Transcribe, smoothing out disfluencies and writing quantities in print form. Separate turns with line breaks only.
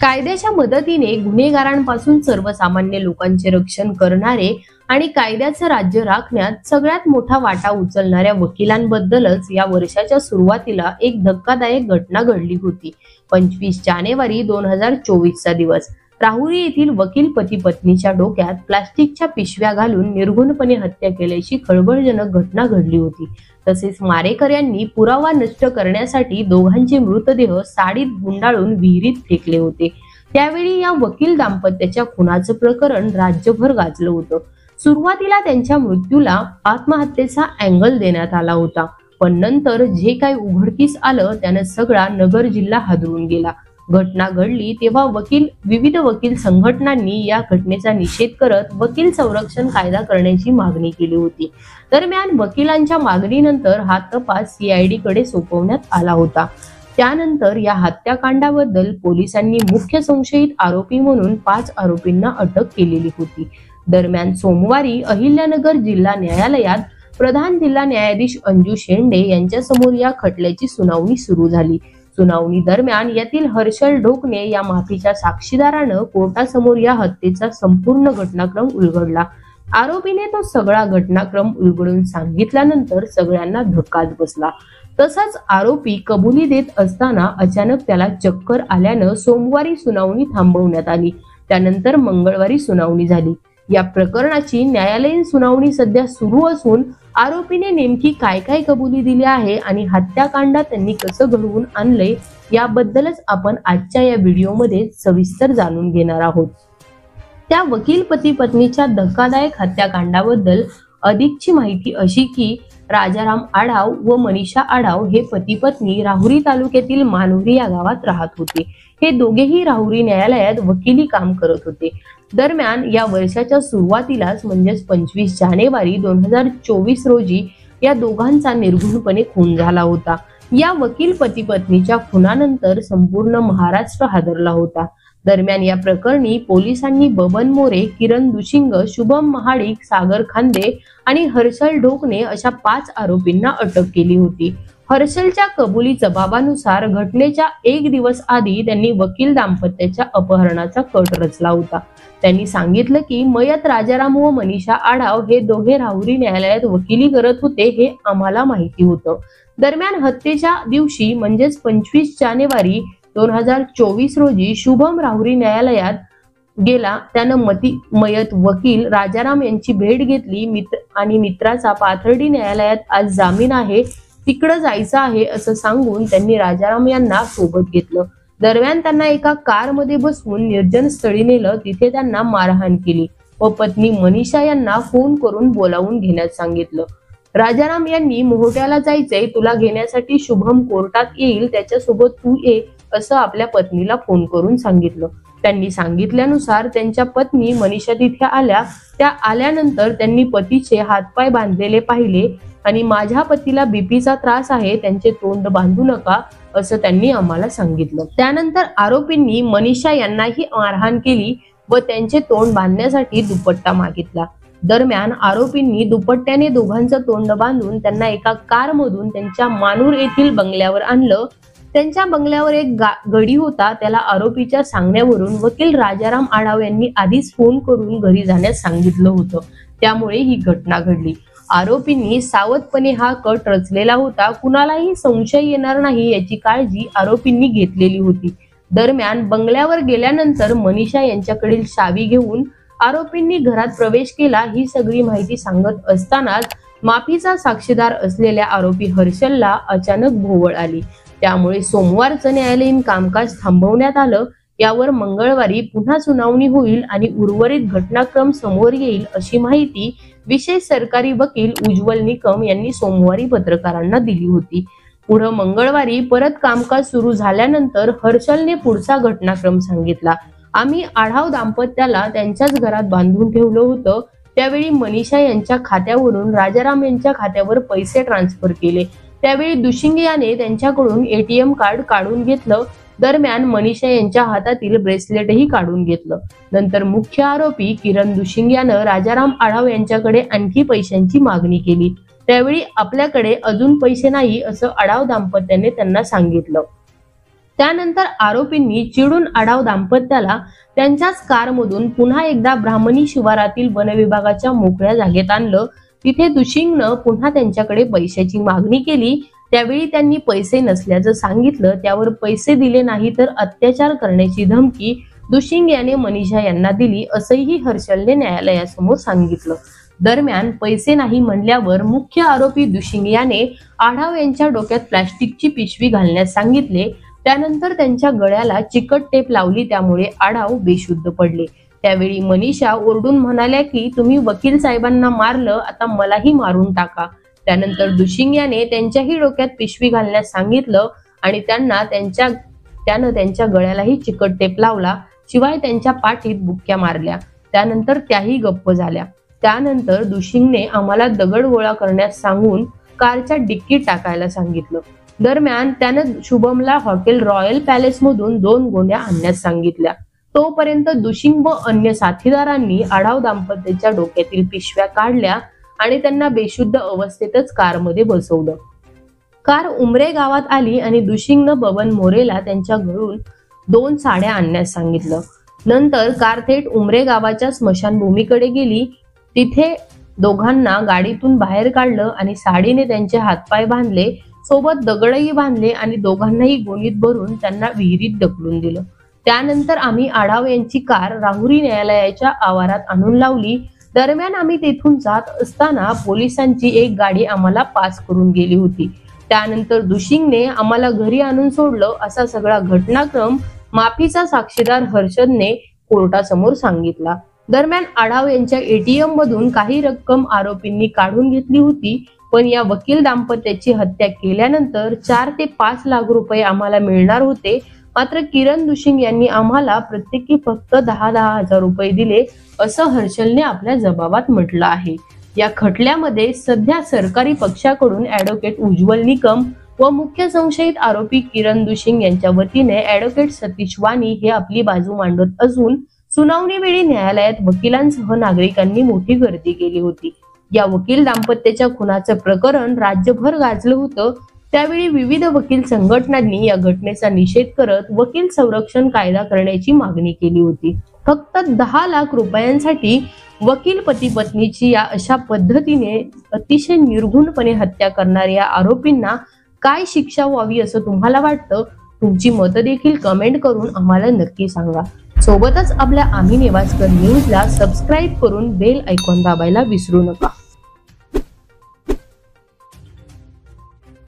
कायद्याच्या मदतीने गुन्हेगारांपासून सर्वसामान्य लोकांचे रक्षण करणारे आणि कायद्याचं राज्य राखण्यात सगळ्यात मोठा वाटा उचलणाऱ्या वकिलांबद्दलच या वर्षाच्या सुरुवातीला एक धक्कादायक घटना घडली होती। 25 जानेवारी 2024 चा दिवस। राहुरी येथील वकील पती पत्नीच्या डोक्यात प्लास्टिकच्या पिशव्या घालून निर्घृणपणे हत्या केल्याची खळबळजनक घटना घडली होती। तसेच मारेकऱ्यांनी पुरावा नष्ट करण्यासाठी दोघांचे मृतदेह साडीत गुंडाळून विहिरीत फेकले होते। त्यावेळी या वकील दाम्पत्याच्या खुनाचं प्रकरण राज्यभर गाजलं होतं। सुरुवातीला त्यांच्या मृत्यूला आत्महत्येचा अँगल देण्यात आला होता, पण नंतर जे काही उघडकीस आलं त्याने सगळा नगर जिल्हा हादरून गेला। घटना घडली तेव्हा विविध वकील संघटनांनी या घटनेचा निषेध करत वकील संरक्षण कायदा करण्याची मागणी केली होती। दरम्यान वकिलांच्या मागणीनंतर हा तपास CID कडे सोपवण्यात आला होता। त्यानंतर या हत्याकांडाबद्दल पोलिसांनी मुख्य संशयित आरोपी म्हणून 5 आरोपींना अटक केलेली होती। दरम्यान सोमवारी अहिल्यानगर जिल्हा न्यायालयात प्रधान जिल्हा न्यायाधीश अंजू शेंडे यांच्या समोर या खटल्याची सुनावणी सुरू झाली। सुनावणी दरम्यान यातील हर्षल ढोकणे या माफीच्या साक्षीदारानं कोर्टासमोर या हत्येचा संपूर्ण घटनाक्रम उलगडला। आरोपीने तो सगळा घटनाक्रम उलगडून सांगितल्यानंतर सगळ्यांना धक्काच बसला। तसंच आरोपी कबुली देत असताना अचानक त्याला चक्कर आल्यानं सोमवारी सुनावणी थांबवण्यात आली। त्यानंतर मंगळवारी सुनावणी झाली। या प्रकरणाची न्यायालयीन सुनावणी सध्या सुरू असून आरोपीने नेमकी काय काय कबुली दिली आहे आणि हत्याकांड त्यांनी कसं घडवून आणलंय याबद्दलच आपण आजच्या या व्हिडिओमध्ये सविस्तर जाणून घेणार आहोत। त्या वकील पती पत्नीच्या धक्कादायक हत्याकांडाबद्दल अधिकची माहिती अशी की राजाराम आढाव व मनीषा आढाव हे पती पत्नी राहुरी तालुक्यातील मानोरी या गावात राहत होते। हे दोघेही राहुरी न्यायालयात वकिली काम करत होते। दरम्यान या वर्षाच्या सुरुवातीलाच म्हणजेच 25 जानेवारी 2024 रोजी या दोघांचा निर्घृणपणे खून झाला होता। या वकील पती पत्नीच्या खुनानंतर संपूर्ण महाराष्ट्र हादरला होता। दरम्यान या प्रकरणी पोलिसांनी बबन मोरे, किरण दुशिंग, शुभम महाडिक, सागर खांदे आणि हर्षल ढोकणे अशा 5 आरोपींना अटक केली होती। हर्षलच्या कबुली जबाबानुसार घटनेच्या 1 दिवस आधी त्यांनी वकील दाम्पत्याच्या अपहरणाचा कट रचला होता। त्यांनी सांगितलं की मयत राजाराम व मनीषा आढाव हे दोघे राहुरी न्यायालयात वकिली करत होते हे आम्हाला माहिती होतं। दरम्यान हत्येच्या दिवशी म्हणजेच 25 जानेवारी 2024 रोजी शुभम राहुरी न्यायालयात गेला। त्यानं मयत वकील राजाराम यांची भेट घेतली। मित्राचा पाथर्डी न्यायालयात आज जामीन आहे, तिकडे जायचं आहे असं सांगून त्यांनी राजाराम यांना सोबत घेतलं। दरम्यान त्यांना एका कार मध्ये बसवून निर्जन स्थळी नेलं, तिथे त्यांना मारहाण केली व पत्नी मनीषा यांना फोन करून बोलावून घेण्यास सांगितलं। राजाराम यांनी मोहोट्याला जायचंय, तुला घेण्यासाठी शुभम कोर्टात येईल, त्याच्यासोबत तू ये असं आपल्या पत्नीला फोन करून सांगितलं। त्यांनी सांगितल्यानुसार त्यांच्या पत्नी मनीषा तिथे आल्या। त्या आल्यानंतर त्यांनी पतीचे हातपाय बांधलेले पाहिले आणि माझ्या पतीला बीपीचा त्रास आहे, त्यांचे तोंड बांधू नका असं त्यांनी आम्हाला सांगितलं। त्यानंतर आरोपींनी मनीषा यांनाही मारहाण केली व त्यांचे तोंड बांधण्यासाठी दुपट्टा मागितला। दरम्यान आरोपींनी दुपट्ट्याने दोघांचं तोंड बांधून त्यांना एका कार मधून त्यांच्या मानूर येथील बंगल्यावर आणलं। त्यांच्या बंगल्यावर एक गडी होता, त्याला आरोपीच्या सांगण्यावरून वकील राजाराम आढाव यांनी आधीच फोन करून घरी जाण्यास सांगितलं होतं, त्यामुळे ही घटना घडली। आरोपींनी सावधपणे हा कट रचलेला होता, कुणालाही संशय येणार नाही याची काळजी आरोपींनी घेतलेली होती। दरम्यान बंगल्यावर गेल्यानंतर मनीषा यांच्याकडील चावी घेऊन आरोपींनी घरात प्रवेश केला। ही सगळी माहिती सांगत असतानाच माफीचा साक्षीदार असलेल्या आरोपी हर्षलला अचानक भोवळ आली, त्यामुळे सोमवारचं न्यायालयीन कामकाज थांबवण्यात आलं। यावर मंगळवारी पुन्हा सुनावणी होईल आणि उर्वरित घटनाक्रम समोर येईल अशी माहिती विशेष सरकारी वकील उज्ज्वल निकम यांनी सोमवारी पत्रकारांना दिली होती। पुढे मंगळवारी परत कामकाज सुरू झाल्यानंतर हर्षलने पुढचा घटनाक्रम सांगितला। आम्ही आढाव दाम्पत्याला त्यांच्याच घरात बांधून ठेवलं होतं, त्यावेळी मनीषा यांच्या खात्यावरून राजाराम यांच्या खात्यावर पैसे ट्रान्सफर केले। त्यावेळी दुशिंग याने त्यांच्याकडून ATM कार्ड काढून घेतलं। दरम्यान मनीषा यांच्या हातातील ब्रेसलेटही काढून घेतलं। नंतर मुख्य आरोपी किरण दुशिंग यानं राजाराम आढाव यांच्याकडे आणखी पैशांची मागणी केली। त्यावेळी आपल्याकडे अजून पैसे नाही असं आढाव दाम्पत्याने त्यांना सांगितलं। त्यानंतर आरोपींनी चिडून आढाव दाम्पत्याला त्यांच्याच कारमधून पुन्हा एकदा ब्राह्मणी शिवारातील वनविभागाच्या मोकळ्या जागेत आणलं. तिथे दुशिंगनं पुन्हा त्यांच्याकडे पैशाची मागणी केली. त्यावेळी त्यांनी पैसे नसल्याचं सांगितलं. त्यावर पैसे दिले नाही तर अत्याचार करण्याची धमकी दुशिंग याने मनीषा यांना दिली, असंही हर्षलने न्यायालयासमोर सांगितलं. दरम्यान पैसे नाही म्हणल्यावर मुख्य आरोपी दुशिंग याने आढाव यांच्या डोक्यात प्लास्टिकची पिशवी घालण्यास सांगितले. त्यानंतर त्यांच्या गळ्याला चिकट टेप लावली. त्यामुळे आढाव बेशुद्ध पडले. त्यावेळी मनीषा ओरडून म्हणाल्या की तुम्ही वकील साहेबांना मारलं, आता मलाही मारून टाका. त्यानंतर दुशिंग याने त्यांच्याही डोक्यात पिशवी घालण्यास सांगितलं आणि त्यानं त्यांच्या गळ्यालाही चिकट टेप लावला. शिवाय त्यांच्या पाठीत बुक्क्या मारल्या. त्यानंतर त्याही गप्प झाल्या. त्यानंतर दुशिंगने आम्हाला दगड गोळा करण्यास सांगून कारच्या डिक्कीत टाकायला सांगितलं. दरम्यान त्यानं शुभमला हॉटेल रॉयल पॅलेस मधून 2 गोण्या आणण्यास सांगितल्या. तोपर्यंत दुशिंग व अन्य साथीदारांनी आढाव दाम्पत्याच्या डोक्यातील पिशव्या काढल्या आणि त्यांना बेशुद्ध अवस्थेतच कारमध्ये बसवलं. कार उमरे गावात आली आणि दुशिंगनं बबन मोरेला त्यांच्या घरून 2 साड्या आणण्यास सांगितलं. नंतर कार थेट उमरे गावाच्या स्मशानभूमीकडे गेली. तिथे दोघांना गाडीतून बाहेर काढलं आणि साडीने त्यांचे हातपाय बांधले, सोबत दगडही बांधले आणि दोघांनाही गोणीत भरून त्यांना विहिरीत ढकलून दिलं. त्यानंतर आम्ही आढाव यांची कार राहुरी न्यायालयाच्या आवारात आणून लावली. दरम्यान आम्ही तेथून जात असताना पोलिसांची एक गाडी आम्हाला पास करून गेली होती. त्यानंतर दुशिंगने आम्हाला घरी आणून सोडलं. असा सगळा घटनाक्रम माफीचा साक्षीदार हर्षदने कोर्टासमोर सांगितला. दरम्यान आढाव यांच्या एटीएम मधून काही रक्कम आरोपींनी काढून घेतली होती, पण या वकील दाम्पत्याची हत्या केल्यानंतर 4 ते 5 लाख रुपये आम्हाला मिळणार होते. मात्र किरण दुशिंग यांनी आम्हाला प्रत्येकी फक्त 10,000 हजार रुपये दिले, असं हर्षलने आपल्या जबाबात म्हटलं आहे. या खटल्यामध्ये सध्या सरकारी पक्षाकडून ॲडव्होकेट उज्ज्वल निकम व मुख्य संशयित आरोपी किरण दुशिंग यांच्या वतीने ॲडव्होकेट सतीश वाणी हे आपली बाजू मांडत असून सुनावणीवेळी न्यायालयात वकिलांसह नागरिकांनी मोठी गर्दी केली होती. या वकील दाम्पत्याच्या खुनाचं प्रकरण राज्यभर गाजलं होतं. त्यावेळी विविध वकील संघटनांनी या घटनेचा निषेध करत वकील संरक्षण कायदा करण्याची मागणी केली होती. फक्त 10 लाख रुपयांसाठी वकील पती पत्नीची या अशा पद्धतीने अतिशय निर्घृणपणे हत्या करणाऱ्या आरोपींना काय शिक्षा व्हावी असं तुम्हाला वाटतं? तुमची मतं देखील कमेंट करून आम्हाला नक्की सांगा. सोबतच आपल्या आम्ही नेवास्कर न्यूजला सबस्क्राईब करून बेल आयकॉन दाबायला विसरू नका.